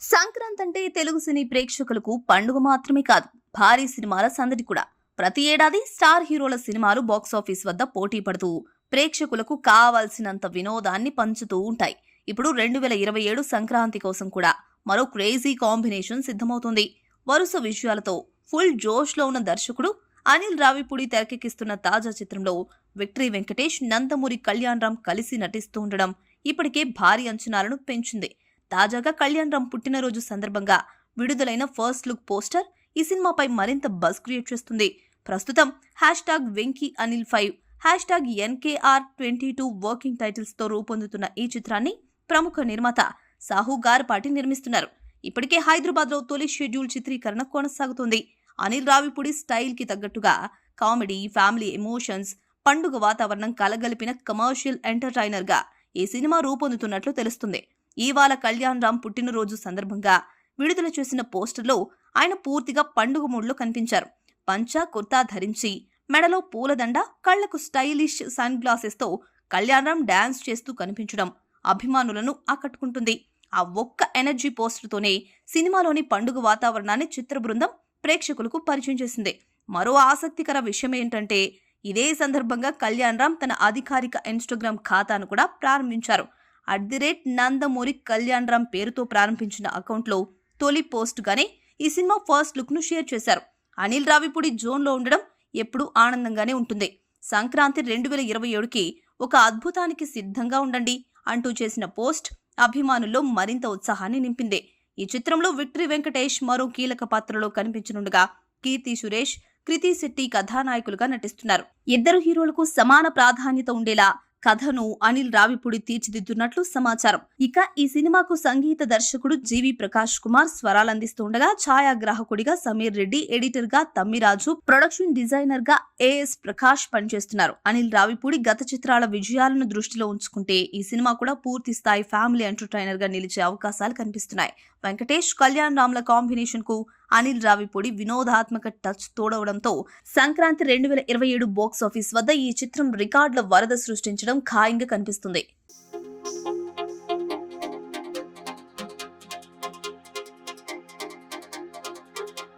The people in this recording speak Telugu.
సంక్రాంతి అంటే తెలుగు సినీ ప్రేక్షకులకు పండుగ మాత్రమే కాదు, భారీ సినిమాల సందడి కూడా. ప్రతి ఏడాది స్టార్ హీరోల సినిమాలు బాక్సాఫీస్ వద్ద పోటీ పడుతూ ప్రేక్షకులకు కావాల్సినంత వినోదాన్ని పంచుతూ ఉంటాయి. ఇప్పుడు 2027 సంక్రాంతి కోసం కూడా మరో క్రేజీ కాంబినేషన్ సిద్ధమవుతుంది. వరుస విషయాలతో ఫుల్ జోష్ లో ఉన్న దర్శకుడు అనిల్ రావిపూడి తెరకెక్కిస్తున్న తాజా చిత్రంలో విక్టరీ వెంకటేష్, నందమూరి కళ్యాణ్ రామ్ కలిసి నటిస్తూ ఉండడం ఇప్పటికే భారీ అంచనాలను పెంచింది. తాజాగా కళ్యాణ్ రామ్ పుట్టినరోజు సందర్భంగా విడుదలైన ఫస్ట్ లుక్ పోస్టర్ ఈ సినిమాపై మరింత బజ్ క్రియేట్ చేస్తుంది. ప్రస్తుతం #వెంకీ_అనిల్5, #NKR22 వర్కింగ్ టైటిల్స్ తో రూపొందుతున్న ఈ చిత్రాన్ని ప్రముఖ నిర్మాత సాహు గారపాటి నిర్మిస్తున్నారు. ఇప్పటికే హైదరాబాద్ లో తొలి షెడ్యూల్ చిత్రీకరణ కొనసాగుతుంది. అనిల్ రావిపూడి స్టైల్ కి తగ్గట్టుగా కామెడీ, ఫ్యామిలీ ఎమోషన్స్, పండుగ వాతావరణం కలగలిపిన కమర్షియల్ ఎంటర్టైనర్ గా ఈ సినిమా రూపొందుతున్నట్లు తెలుస్తుంది. ఇవాళ కళ్యాణ్ రామ్ పుట్టినరోజు సందర్భంగా విడుదల చేసిన పోస్టర్లో ఆయన పూర్తిగా పండుగ మూడ్లో కనిపించారు. పంచా కుర్తా ధరించి, మెడలో పూలదండ, కళ్లకు స్టైలిష్ సన్ గ్లాసెస్ తో కళ్యాణ్ రామ్ డాన్స్ చేస్తూ కనిపించడం అభిమానులను ఆకట్టుకుంటుంది. ఆ ఒక్క ఎనర్జీ పోస్టర్తోనే సినిమాలోని పండుగ వాతావరణాన్ని చిత్ర బృందం ప్రేక్షకులకు పరిచయం చేసింది. మరో ఆసక్తికర విషయం ఏంటంటే ఇదే సందర్భంగా కళ్యాణ్ రామ్ తన అధికారిక ఇన్స్టాగ్రామ్ ఖాతాను కూడా ప్రారంభించారు. నందమూరి కళ్యాణ్ రామ్ పేరుతో ప్రారంభించిన అకౌంట్లో తొలి పోస్ట్ గానే ఈ సినిమా ఫస్ట్ లుక్ ను షేర్ చేశారు. అనిల్ రావిపూడి జోన్ లో ఉండడం ఎప్పుడూ ఆనందంగానే ఉంటుంది. సంక్రాంతి 2027కి ఒక అద్భుతానికి సిద్ధంగా ఉండండి అంటూ చేసిన పోస్ట్ అభిమానుల్లో మరింత ఉత్సాహాన్ని నింపింది. ఈ చిత్రంలో విక్టరీ వెంకటేష్ మరో కీలక పాత్రలో కనిపించనుండగా కీర్తి సురేష్, కృతి శెట్టి కథానాయకులుగా నటిస్తున్నారు. ఇద్దరు హీరోలకు సమాన ప్రాధాన్యత ఉండేలా కథను అనిల్ రావిపూడి తీర్చిదిద్దున్నట్లు సమాచారం. ఇక ఈ సినిమాకు సంగీత దర్శకుడు జీవి ప్రకాష్ కుమార్ స్వరాలందిస్తుండగా, ఛాయాగ్రాహకుడిగా సమీర్ రెడ్డి, ఎడిటర్ గా తమ్మిరాజు, ప్రొడక్షన్ డిజైనర్ గా ఏఎస్ ప్రకాష్ పనిచేస్తున్నారు. అనిల్ రావిపూడి గత చిత్రాల విజయాలను దృష్టిలో ఉంచుకుంటే ఈ సినిమా కూడా పూర్తి స్థాయి ఫ్యామిలీ ఎంటర్టైనర్ గా నిలిచే అవకాశాలు కనిపిస్తున్నాయి. వెంకటేష్, కళ్యాణ్ రామ్ల కాంబినేషన్ కు అనిల్ రావిపూడి వినోదాత్మక టచ్ తోడవడంతో సంక్రాంతి 2027 బాక్సాఫీస్ వద్ద ఈ చిత్రం రికార్డుల వరద సృష్టించడం ఖాయంగా కనిపిస్తుంది.